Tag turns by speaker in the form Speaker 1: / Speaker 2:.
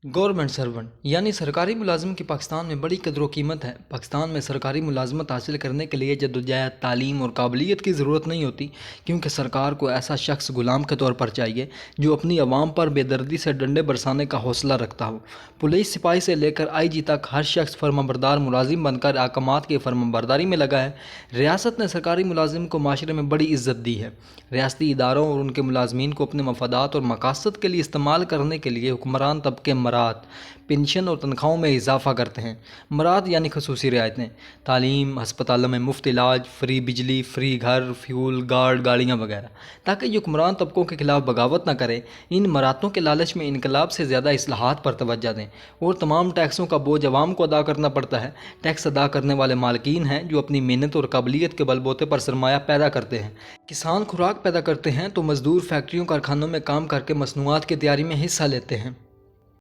Speaker 1: Government servant यानी सरकारी मुलाजिम की पाकिस्तान में बड़ी कदर व कीमत है। पाकिस्तान में सरकारी मुलाजमत हासिल करने के लिए जद्दोजहद, तालीम और काबिलियत की ज़रूरत नहीं होती, क्योंकि सरकार को ऐसा शख्स गुलाम के तौर पर चाहिए जो अपनी आवाम पर बेदर्दी से डंडे बरसाने का हौसला रखता हो। पुलिस सिपाही से लेकर IG तक हर शख्स फर्माबरदार मुलाजिम बनकर अहकामात की फर्माबरदारी में लगा है। रियासत ने सरकारी मुलाजिम को माशरे में बड़ी इज्जत दी है। रियासती इदारों और उनके मुलाजमीन को अपने मफादात और मकासद के लिए इस्तेमाल करने के लिए हुक्मरान तबके मरात, पेंशन और तनख्वाहों में इजाफा करते हैं। मरात यानी खसूसी रियायतें, तालीम, हस्पतालों में मुफ्त इलाज, फ्री बिजली, फ्री घर, फ्यूल, गार्ड, गाड़ियाँ वगैरह, ताकि ये हुक्मरान तबकों के खिलाफ बगावत न करें। इन मरातों के लालच में इनकलाब से ज़्यादा इस्लाहात पर तवज्जो दें और तमाम टैक्सों का बोझ अवाम को अदा करना पड़ता है। टैक्स अदा करने वाले मालकीन हैं जो अपनी मेहनत और काबिलियत के बलबूते पर सरमाया पैदा करते हैं। किसान खुराक पैदा करते हैं तो मजदूर फैक्ट्रियों कारखानों में काम करके मसनूआत की तैयारी में हिस्सा लेते हैं।